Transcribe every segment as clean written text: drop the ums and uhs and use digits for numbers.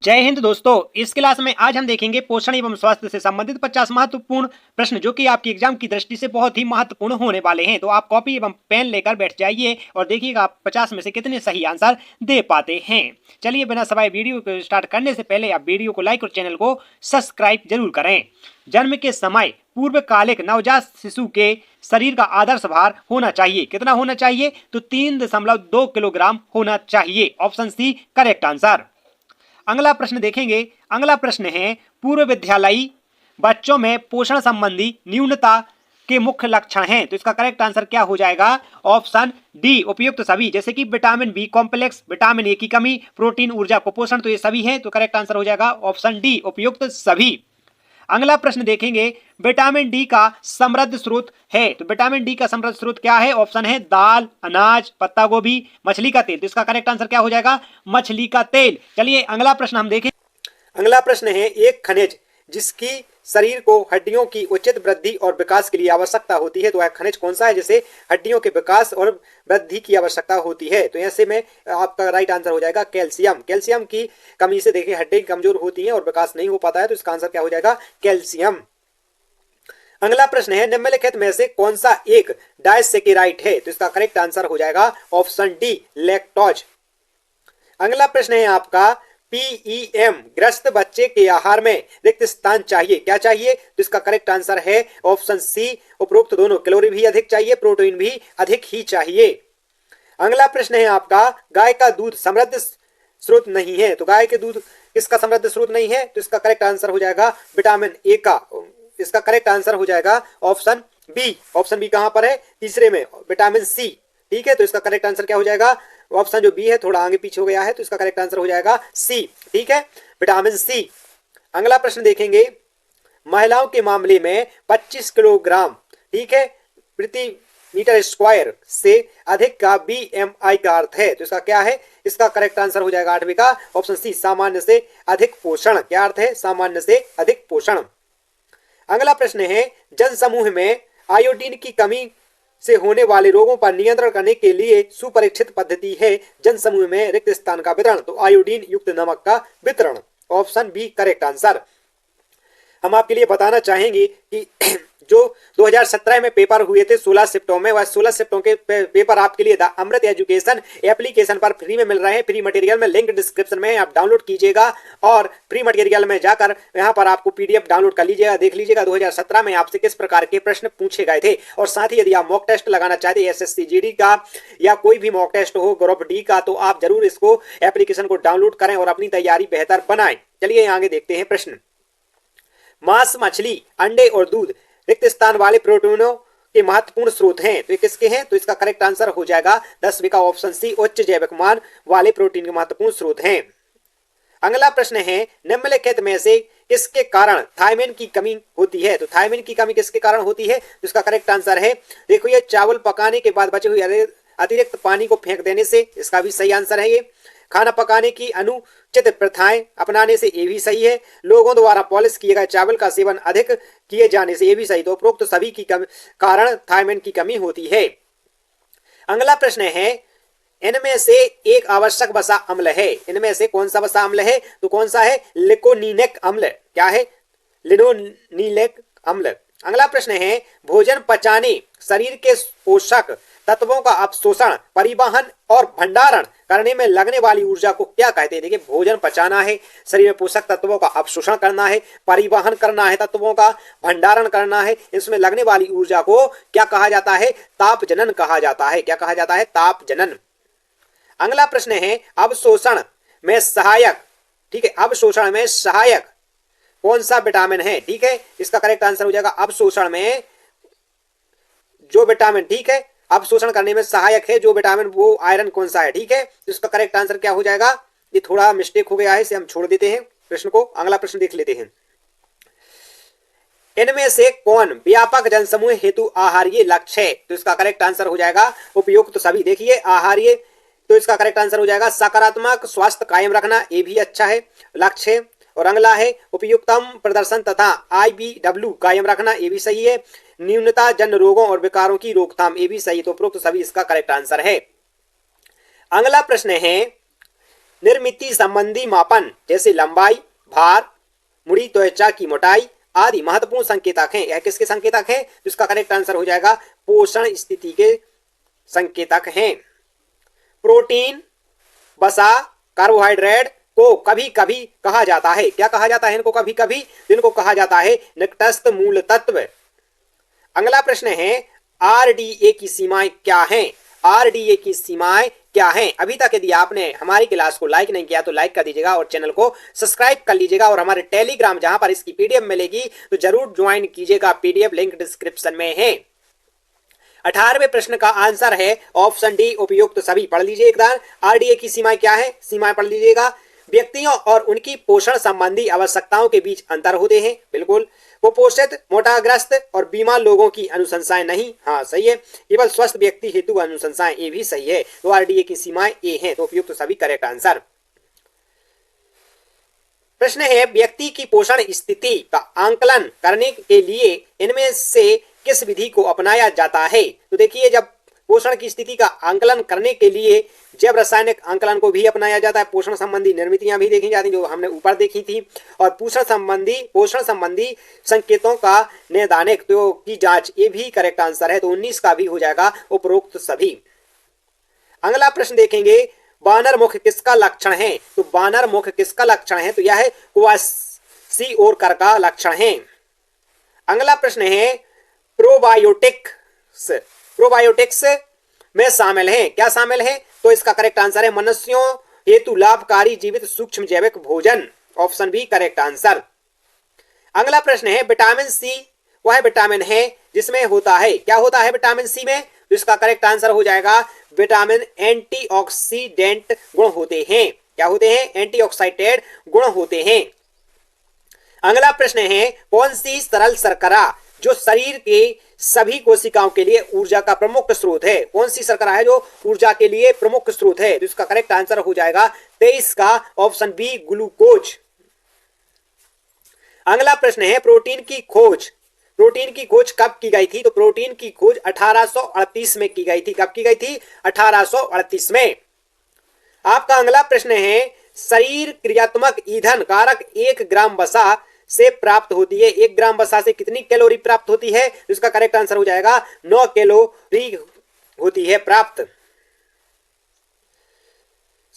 जय हिंद दोस्तों। इस क्लास में आज हम देखेंगे पोषण एवं स्वास्थ्य से संबंधित 50 महत्वपूर्ण प्रश्न जो कि आपकी एग्जाम की दृष्टि से बहुत ही महत्वपूर्ण होने वाले हैं। तो आप कॉपी एवं पेन लेकर बैठ जाइए और देखिएगा आप 50 में से कितने सही आंसर दे पाते हैं। चलिए बिना समय वीडियो को स्टार्ट करने से पहले आप वीडियो को लाइक और चैनल को सब्सक्राइब जरूर करें। जन्म के समय पूर्वकालिक नवजात शिशु के शरीर का आदर्श भार होना चाहिए। कितना होना चाहिए? तो 3.2 किलोग्राम होना चाहिए। Option C correct answer. अगला प्रश्न देखेंगे। अगला प्रश्न है पूर्व विद्यालयी बच्चों में पोषण संबंधी न्यूनता के मुख्य लक्षण हैं। तो इसका करेक्ट आंसर क्या हो जाएगा? ऑप्शन डी उपयुक्त सभी, जैसे कि vitamin B complex, vitamin A की कमी, प्रोटीन, ऊर्जा, कुपोषण, तो ये सभी है। तो करेक्ट आंसर हो जाएगा ऑप्शन डी उपयुक्त सभी। अगला प्रश्न देखेंगे विटामिन डी का समृद्ध स्रोत है। तो विटामिन डी का समृद्ध स्रोत क्या है? ऑप्शन है दाल, अनाज, पत्ता गोभी, मछली का तेल। तो इसका करेक्ट आंसर क्या हो जाएगा? मछली का तेल। चलिए अगला प्रश्न हम देखें। अगला प्रश्न है एक खनिज जिसकी शरीर को हड्डियों की उचित वृद्धि और विकास के लिए आवश्यकता होती है, तो वह खनिज कौन सा है जिसे हड्डियों के विकास और वृद्धि की आवश्यकता होती है? तो ऐसे में आपका राइट आंसर हो जाएगा कैल्शियम। कैल्शियम की कमी से देखिए हड्डी कमजोर होती हैं और विकास नहीं हो पाता है, तो इसका आंसर क्या हो जाएगा? कैल्शियम। अगला प्रश्न है निम्नलिखित में से कौन सा एक डायसेकेराइड है? तो इसका करेक्ट आंसर हो जाएगा ऑप्शन डी लैक्टोज। अगला प्रश्न है आपका पीईएम ग्रस्त बच्चे के आहार में रिक्त स्थान चाहिए, क्या चाहिए? तो इसका करेक्ट आंसर है ऑप्शन सी उपरोक्त दोनों। कैलोरी भी अधिक चाहिए, प्रोटीन भी अधिक ही चाहिए। अगला प्रश्न है आपका गाय का दूध समृद्ध स्रोत नहीं है। तो गाय के दूध किसका समृद्ध स्रोत नहीं है? तो इसका करेक्ट आंसर हो जाएगा विटामिन ए का। इसका करेक्ट आंसर हो जाएगा ऑप्शन बी। ऑप्शन बी कहां पर है? तीसरे में, विटामिन सी। ठीक है, तो इसका करेक्ट आंसर क्या हो जाएगा? ऑप्शन जो बी है थोड़ा आगे पीछे हो गया है, तो इसका करेक्ट आंसर हो जाएगा सी। ठीक है, विटामिन सी। अगला प्रश्न देखेंगे महिलाओं के मामले में 25 किलोग्राम, ठीक है, प्रति मीटर स्क्वायर से अधिक का बीएमआई का अर्थ है। तो इसका क्या है? इसका करेक्ट आंसर हो जाएगा 8वीं का ऑप्शन सी सामान्य से अधिक पोषण। क्या अर्थ है? सामान्य से अधिक पोषण। अगला प्रश्न है जन समूह में आयोडीन की कमी से होने वाले रोगों पर नियंत्रण करने के लिए सुपरीक्षित पद्धति है जन समूह में रिक्त स्थान का वितरण। तो आयोडीन युक्त नमक का वितरण। Option B correct answer. हम आपके लिए बताना चाहेंगे कि जो 2017 में पेपर हुए थे 16 शिफ्टों में, वह 16 शिफ्टों के पेपर आपके लिए द अमृत एजुकेशन एप्लीकेशन पर फ्री में मिल रहे हैं। फ्री मटेरियल में लिंक डिस्क्रिप्शन में आप डाउनलोड कीजिएगा और फ्री मटेरियल में जाकर यहाँ पर आपको पीडीएफ डाउनलोड कर लीजिएगा, देख लीजिएगा 2017 में आपसे किस प्रकार के प्रश्न पूछे गए थे। और साथ ही यदि आप मॉक टेस्ट लगाना चाहते हैं एसएससी जीडी का या कोई भी मॉक टेस्ट हो ग्रुप डी का, तो आप जरूर इसको एप्लीकेशन को डाउनलोड करें और अपनी तैयारी बेहतर बनाएं। चलिए आगे देखते हैं प्रश्न। मांस, मछली, अंडे और दूध रिक्त स्थान वाले प्रोटीनों के महत्वपूर्ण स्रोत हैं। तो ये किसके हैं? तो इसका करेक्ट आंसर हो जाएगा 10वीं का ऑप्शन सी उच्च जैविक मान वाले प्रोटीन के महत्वपूर्ण स्रोत हैं। अगला प्रश्न है निम्नलिखित में से किसके कारण थायमिन की कमी होती है? तो थायमिन की कमी किसके कारण होती है? तो इसका करेक्ट आंसर है, देखो ये चावल पकाने के बाद बचे हुए अतिरिक्त पानी को फेंक देने से, इसका भी सही आंसर है। ये खाना पकाने की अनुचित प्रथाएं अपनाने से, ये भी सही है। लोगों द्वारा पॉलिश किए गए चावल का सेवन अधिक किए जाने से, ये भी सही। तो उपरोक्त सभी की कारण थायमिन की कमी होती है। अगला प्रश्न है इनमें से एक आवश्यक वसा अम्ल है। इनमें से कौन सा वसा अम्ल है? तो कौन सा है? लिकोनिनिक अम्ल। क्या है? लिनोनिलिक अम्ल। अगला प्रश्न है भोजन पचाने, शरीर के पोषक तत्वों का अवशोषण, परिवहन और भंडारण करने में लगने वाली ऊर्जा को क्या कहते हैं? देखिए भोजन पचाना है, शरीर में पोषक तत्वों का अवशोषण करना है, परिवहन करना है तत्वों का, भंडारण करना है, इसमें लगने वाली ऊर्जा को क्या कहा जाता है? ताप जनन कहा जाता है। क्या कहा जाता है? ताप जनन। अगला प्रश्न है अवशोषण में सहायक, ठीक है, अवशोषण में सहायक कौन सा विटामिन है? ठीक है, इसका करेक्ट आंसर हो जाएगा अवशोषण में जो विटामिन, ठीक है, अवशोषण करने में सहायक है जो विटामिन, वो आयरन कौन सा है? ठीक है, तो इसका करेक्ट आंसर क्या हो जाएगा? ये थोड़ा मिस्टेक हो गया है, इसे हम छोड़ देते हैं प्रश्न को। अगला प्रश्न देख लेते हैं। इनमें से कौन व्यापक जनसमूह हेतु आहार्य लक्ष्य है? तो इसका करेक्ट आंसर हो जाएगा उपयुक्त तो सभी। देखिए आहार्य, तो इसका करेक्ट आंसर हो जाएगा सकारात्मक स्वास्थ्य कायम रखना, ये भी अच्छा है लक्ष्य। और अगला है उपयुक्तम प्रदर्शन तथा IBW कायम रखना, ये भी सही है। न्यूनता जन रोगों और विकारों की रोकथाम, ये भी सही। तो उपरोक्त सभी इसका करेक्ट आंसर है। अगला प्रश्न है निर्मिति संबंधी मापन जैसे लंबाई, भार, मुड़ी त्वचा की मोटाई आदि महत्वपूर्ण संकेतक हैं। यह किसके संकेतक हैं? जिसका करेक्ट आंसर हो जाएगा पोषण स्थिति के संकेतक हैं। प्रोटीन, वसा, कार्बोहाइड्रेट को कभी कभी कहा जाता है, क्या कहा जाता है इनको? कभी कभी जिनको कहा जाता है निकटस्थ मूल तत्व। अगला प्रश्न है आरडीए की सीमाएं क्या हैं? आरडीए की सीमाएं क्या हैं? अभी तक यदि आपने हमारी क्लास को लाइक नहीं किया तो लाइक कर दीजिएगा और चैनल को सब्सक्राइब कर लीजिएगा और हमारे टेलीग्राम जहां पर इसकी पीडीएफ मिलेगी तो जरूर ज्वाइन कीजिएगा, पीडीएफ लिंक डिस्क्रिप्शन में है। 18वें प्रश्न का आंसर है ऑप्शन डी उपयुक्त सभी। पढ़ लीजिए एक बार, आरडीए की सीमाएं क्या है? सीमाएं पढ़ लीजिएगा। व्यक्तियों और उनकी पोषण संबंधी आवश्यकताओं के बीच अंतर होते हैं, बिल्कुल। कुपोषित, मोटाग्रस्त और बीमार लोगों की अनुशंसाएं नहीं, हाँ सही है। केवल स्वस्थ व्यक्ति हेतु अनुशंसाएं, ये भी सही है। तो आरडीए की सीमाएं ए हैं, तो उपयुक्त सभी करेक्ट आंसर। प्रश्न है व्यक्ति की पोषण स्थिति का आंकलन करने के लिए इनमें से किस विधि को अपनाया जाता है? तो देखिए, जब पोषण की स्थिति का आंकलन करने के लिए जैव रासायनिक आंकलन को भी अपनाया जाता है, पोषण संबंधी निर्मितियां भी देखी जाती जो हमने ऊपर देखी थी, और पोषण संबंधी संकेतों का नैदानिक तो की जांच, ये भी करेक्ट आंसर है। तो 19 का भी हो जाएगा उपरोक्त सभी। अगला प्रश्न देखेंगे, वानर मुख किसका लक्षण है? तो वानर मुख किसका लक्षण है? तो यह है क्वासिओरकर का लक्षण है। अगला प्रश्न है प्रोबायोटिक्स में शामिल है, क्या शामिल है? तो इसका करेक्ट आंसर है मनुष्यों हेतु लाभकारी जीवित सूक्ष्म जैविक भोजन, ऑप्शन बी करेक्ट आंसर। अगला प्रश्न है विटामिन सी वह विटामिन है जिसमें होता है, क्या होता है विटामिन सी में? तो इसका करेक्ट आंसर हो जाएगा विटामिन एंटीऑक्सीडेंट गुण होते हैं, क्या होते हैं? एंटीऑक्सीडेंट गुण होते हैं। अगला प्रश्न है कौन सी सरल शर्करा जो शरीर के सभी कोशिकाओं के लिए ऊर्जा का प्रमुख स्रोत है? कौन सी शर्करा है जो ऊर्जा के लिए प्रमुख स्रोत है? तो इसका करेक्ट आंसर हो जाएगा 23 का ऑप्शन बी ग्लूकोज। अगला प्रश्न है प्रोटीन की खोज कब की गई थी? तो प्रोटीन की खोज 1838 में की गई थी। कब की गई थी? 1838 में। आपका अगला प्रश्न है शरीर क्रियात्मक ईंधन कारक 1 ग्राम वसा से प्राप्त होती है। 1 ग्राम वसा से कितनी कैलोरी प्राप्त होती है? तो इसका करेक्ट आंसर हो जाएगा 9 कैलोरी होती है प्राप्त।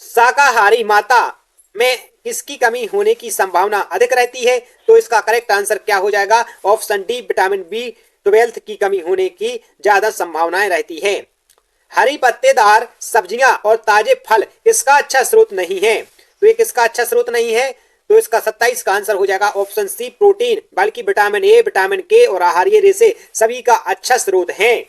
शाकाहारी माता में किसकी कमी होने की संभावना अधिक रहती है? तो इसका करेक्ट आंसर क्या हो जाएगा? ऑप्शन डी विटामिन B12 की कमी होने की ज्यादा संभावनाएं रहती है। हरी पत्तेदार सब्जियां और ताजे फल किसका अच्छा स्रोत नहीं है? तो ये किसका अच्छा स्रोत नहीं है? तो इसका 27 का आंसर हो जाएगा ऑप्शन सी प्रोटीन, बल्कि विटामिन ए, विटामिन के और आहारीय रेशे सभी का अच्छा स्रोत है।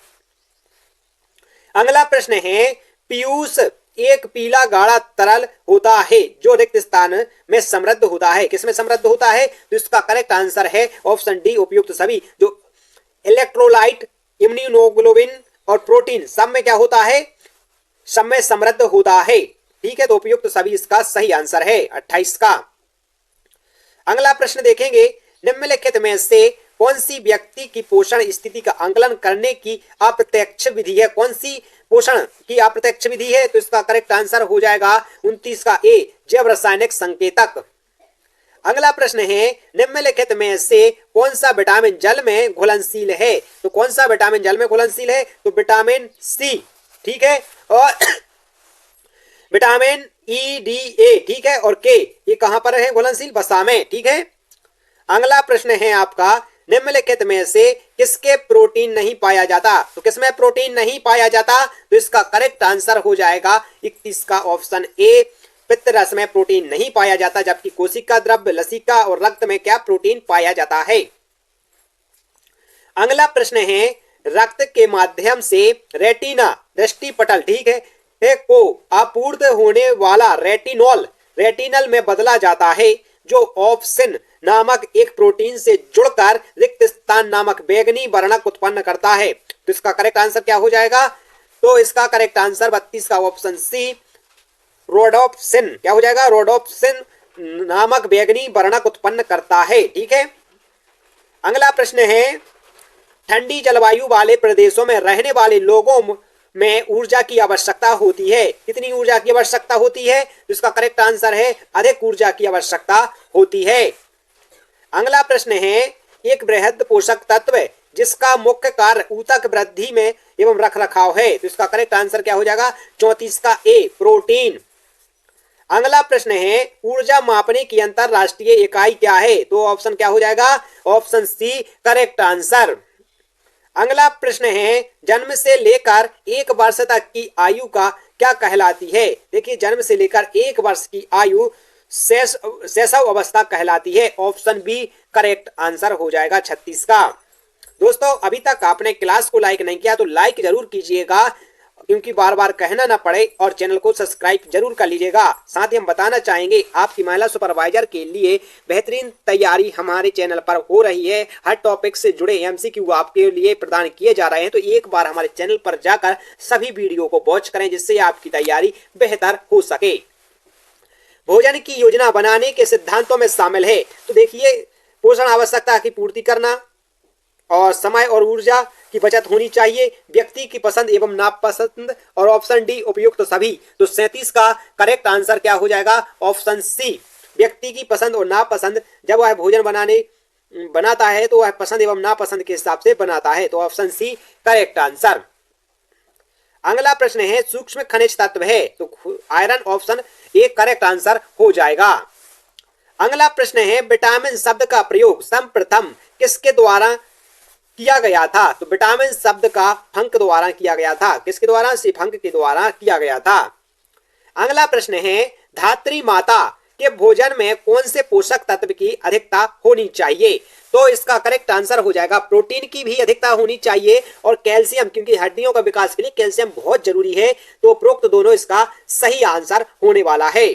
अगला प्रश्न है पीयूष एक पीला गाढ़ा तरल होता है जो रिक्त स्थान में समृद्ध होता है, किसमें समृद्ध होता है? तो इसका करेक्ट आंसर है ऑप्शन डी उपयुक्त सभी। जो इलेक्ट्रोलाइट, इम्यूनोग्लोबिन और प्रोटीन सब में क्या होता है? सब में समृद्ध होता है, ठीक है। तो उपयुक्त सभी इसका सही आंसर है 28 का। अगला प्रश्न देखेंगे निम्नलिखित में से कौन सी व्यक्ति की पोषण स्थिति का आंकलन करने की अप्रत्यक्ष विधि है? कौन सी पोषण की अप्रत्यक्ष विधि है? तो इसका करेक्ट आंसर हो जाएगा 29 का ए जैव रासायनिक संकेतक। अगला प्रश्न है निम्नलिखित में से कौन सा विटामिन जल में घुलनशील है? तो कौन सा विटामिन जल में घुलनशील है? तो विटामिन सी, ठीक है, और विटामिन EDA, ठीक है, और के ये कहां पर है घुलनशील? वसा में, ठीक है। अगला प्रश्न है आपका निम्नलिखित में से किसके प्रोटीन नहीं पाया जाता? तो किसमें प्रोटीन नहीं पाया जाता? तो इसका करेक्ट आंसर हो जाएगा 31 का ऑप्शन ए पित्तरस में प्रोटीन नहीं पाया जाता, जबकि कोशिका द्रव्य, लसिका और रक्त में क्या प्रोटीन पाया जाता है। अगला प्रश्न है रक्त के माध्यम से रेटिना दृष्टिपटल, ठीक है, को आपूर्त होने वाला रेटिनल में बदला जाता है जो ऑप्सिन नामक एक प्रोटीन से जुड़कर रिक्त स्थान नामक बैंगनी वर्णक उत्पन्न करता है। तो इसका करेक्ट आंसर क्या हो जाएगा? तो इसका करेक्ट आंसर 32 का ऑप्शन सी रोडोप्सिन, क्या हो जाएगा? रोडोप्सिन नामक बैंगनी वर्णक उत्पन्न करता है, ठीक है। अगला प्रश्न है ठंडी जलवायु वाले प्रदेशों में रहने वाले लोगों में ऊर्जा की आवश्यकता होती है? कितनी ऊर्जा की आवश्यकता होती है? तो इसका करेक्ट आंसर है अधिक ऊर्जा की आवश्यकता होती है। अगला प्रश्न है, एक बृहद पोषक तत्व जिसका मुख्य कार्य ऊतक वृद्धि में एवं रखरखाव है। तो इसका करेक्ट आंसर क्या हो जाएगा? 34 का ए, प्रोटीन। अगला प्रश्न है, ऊर्जा मापने की अंतरराष्ट्रीय इकाई क्या है? तो ऑप्शन क्या हो जाएगा? Option C correct answer. अगला प्रश्न है, जन्म से लेकर 1 वर्ष तक की आयु का क्या कहलाती है? देखिए, जन्म से लेकर 1 वर्ष की आयु शैशव अवस्था कहलाती है। ऑप्शन बी करेक्ट आंसर हो जाएगा 36 का। दोस्तों, अभी तक आपने क्लास को लाइक नहीं किया तो लाइक जरूर कीजिएगा, क्योंकि बार बार कहना ना पड़े, और चैनल को सब्सक्राइब जरूर कर लीजिएगा। साथ ही हम बताना चाहेंगे, आपकी महिला सुपरवाइजर के लिए बेहतरीन तैयारी हमारे चैनल पर हो रही है। हर टॉपिक से जुड़े एमसीक्यू आपके लिए प्रदान किए जा रहे हैं, तो एक बार हमारे चैनल पर जाकर सभी वीडियो को वॉच करें, जिससे आपकी तैयारी बेहतर हो सके। भोजन की योजना बनाने के सिद्धांतों में शामिल है। तो देखिए, पोषण आवश्यकता की पूर्ति करना, और समय और ऊर्जा की बचत होनी चाहिए, व्यक्ति की पसंद एवं नापसंद, और ऑप्शन डी उपयुक्त सभी। तो 37 का करेक्ट आंसर क्या हो जाएगा? ऑप्शन सी, व्यक्ति की पसंद और नापसंद। जब वह भोजन बनाता है तो वह पसंद एवं नापसंद के हिसाब से बनाता है। तो ऑप्शन सी करेक्ट आंसर। अगला प्रश्न है, सूक्ष्म खनिज तत्व है, तो iron option A correct answer हो जाएगा। अगला प्रश्न है, विटामिन शब्द का प्रयोग सर्वप्रथम किसके द्वारा किया गया था? तो विटामिन शब्द का फंक द्वारा किया गया था। किसके द्वारा? फंक के द्वारा किया गया था। अगला प्रश्न है, धात्री माता के भोजन में कौन से पोषक तत्व की अधिकता होनी चाहिए? तो इसका करेक्ट आंसर हो जाएगा प्रोटीन की भी अधिकता होनी चाहिए, और कैल्शियम, क्योंकि हड्डियों का विकास के लिए कैल्शियम बहुत जरूरी है। तो उपरोक्त दोनों इसका सही आंसर होने वाला है।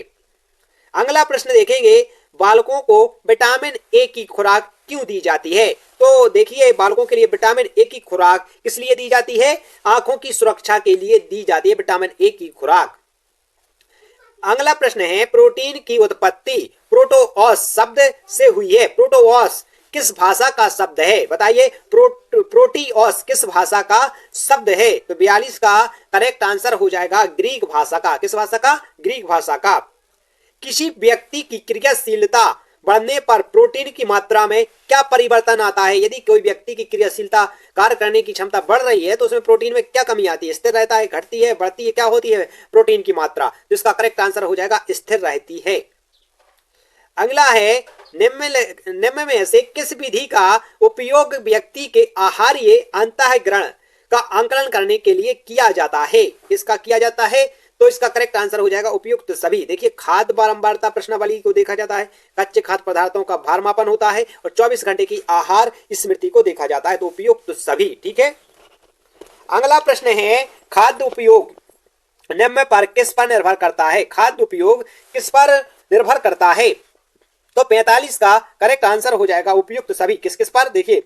अगला प्रश्न देखेंगे, बालकों को विटामिन ए की खुराक क्यों दी जाती है? तो देखिए, बालकों के लिए विटामिन ए की खुराक किस लिए दी जाती है? आंखों की सुरक्षा के लिए दी जाती है विटामिन ए की खुराक। अगला प्रश्न है, प्रोटीन की उत्पत्ति प्रोटोऑस शब्द से हुई है। प्रोटोऑस किस भाषा का शब्द है? बताइए, प्रोटीऑस किस भाषा का शब्द है? तो 42 का करेक्ट आंसर हो जाएगा ग्रीक भाषा का। किस भाषा का? ग्रीक भाषा का। किसी व्यक्ति की क्रियाशीलता बढ़ने पर प्रोटीन की मात्रा में क्या परिवर्तन आता है? यदि कोई व्यक्ति की क्रियाशीलता, कार्य करने की क्षमता बढ़ रही है, तो उसमें प्रोटीन में क्या कमी आती है? स्थिर रहता है, घटती है, बढ़ती है, क्या होती है प्रोटीन की मात्रा? तो इसका करेक्ट आंसर हो जाएगा स्थिर रहती है। अगला है, निम्न में से किस विधि का उपयोग व्यक्ति के आहार्य अंतःग्रहण का आंकलन करने के लिए किया जाता है? इसका किया जाता है, तो इसका करेक्ट आंसर हो जाएगा उपयुक्त सभी। देखिए, खाद्य बारंबारता प्रश्नावली को देखा जाता है, कच्चे खाद्य पदार्थों का भार मापन होता है, और 24 घंटे की आहार स्मृति को देखा जाता है। तो उपयुक्त सभी, ठीक है। अगला प्रश्न है, खाद्य उपयोग निम्न पर किस पर निर्भर करता है? खाद्य उपयोग किस पर निर्भर करता है? तो 45 का करेक्ट आंसर हो जाएगा उपयुक्त सभी। किस किस पर? देखिए,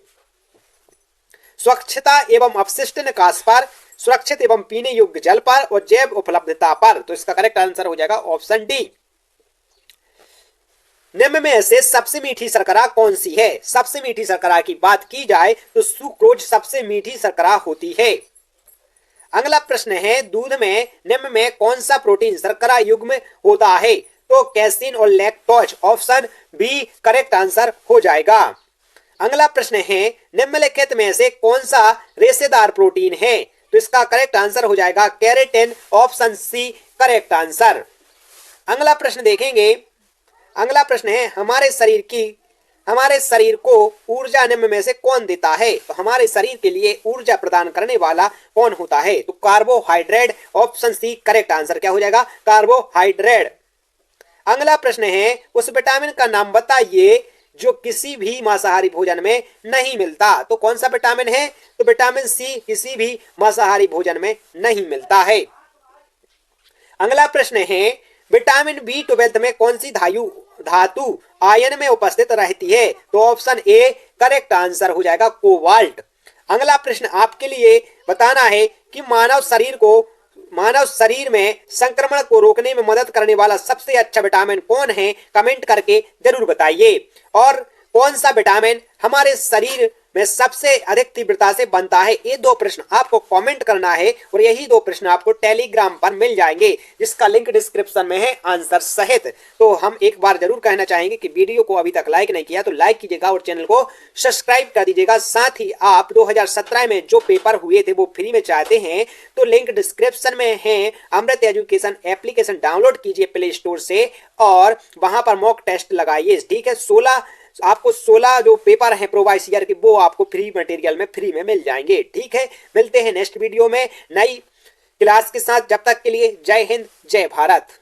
स्वच्छता एवं अपशिष्ट निकास पर, सुरक्षित एवं पीने योग्य जल पर, और जैव उपलब्धता पर। तो इसका करेक्ट आंसर हो जाएगा ऑप्शन डी। निम्न में से सबसे मीठी शर्करा कौन सी है? सबसे मीठी शर्करा की बात की जाए तो सुक्रोज सबसे मीठी शर्करा होती है। अगला प्रश्न है, दूध में निम्न में कौन सा प्रोटीन शर्करा युग्म होता है? तो कैसीन और lactose. Option B correct answer हो जाएगा। अगला प्रश्न है, निम्नलिखित में से कौन सा रेशेदार प्रोटीन है? तो इसका करेक्ट आंसर हो जाएगा keratin. Option C correct answer. अगला प्रश्न देखेंगे। अगला प्रश्न है, हमारे शरीर को ऊर्जा निम्न में से कौन देता है? तो हमारे शरीर के लिए ऊर्जा प्रदान करने वाला कौन होता है? तो carbohydrate. Option C correct answer क्या हो जाएगा? कार्बोहाइड्रेट। अगला प्रश्न है, उस विटामिन का नाम बताइए जो किसी भी मांसाहारी भोजन में नहीं मिलता। तो कौन सा विटामिन है? तो विटामिन सी किसी भी मांसाहारी भोजन में नहीं मिलता है। अगला प्रश्न है, विटामिन B12 में कौन सी धातु आयन में उपस्थित रहती है? तो ऑप्शन ए करेक्ट आंसर हो जाएगा कोबाल्ट। अगला प्रश्न आपके लिए बताना है कि मानव शरीर में संक्रमण को रोकने में मदद करने वाला सबसे अच्छा विटामिन कौन है? कमेंट करके जरूर बताइए। और कौन सा विटामिन हमारे शरीर में सबसे अधिक तीव्रता से बनता है? ये 2 प्रश्न आपको कमेंट करना है और यही 2 प्रश्न आपको टेलीग्राम पर मिल जाएंगे, जिसका लिंक डिस्क्रिप्शन में है आंसर सहित। तो हम एक बार जरूर कहना चाहेंगे कि वीडियो को अभी तक लाइक नहीं किया तो लाइक कीजिएगा और चैनल को सब्सक्राइब कर दीजिएगा। साथ ही आप 2017 में जो पेपर हुए थे वो फ्री में चाहते हैं तो लिंक डिस्क्रिप्शन में है। अमृत एजुकेशन एप्लीकेशन डाउनलोड कीजिए प्ले स्टोर से और वहां पर मॉक टेस्ट लगाइए। ठीक है, 16 जो पेपर हैं प्रोवाइस ईयर के वो आपको फ्री मटेरियल में फ्री में मिल जाएंगे। ठीक है, मिलते हैं नेक्स्ट वीडियो में नई क्लास के साथ। जब तक के लिए जय हिंद, जय भारत।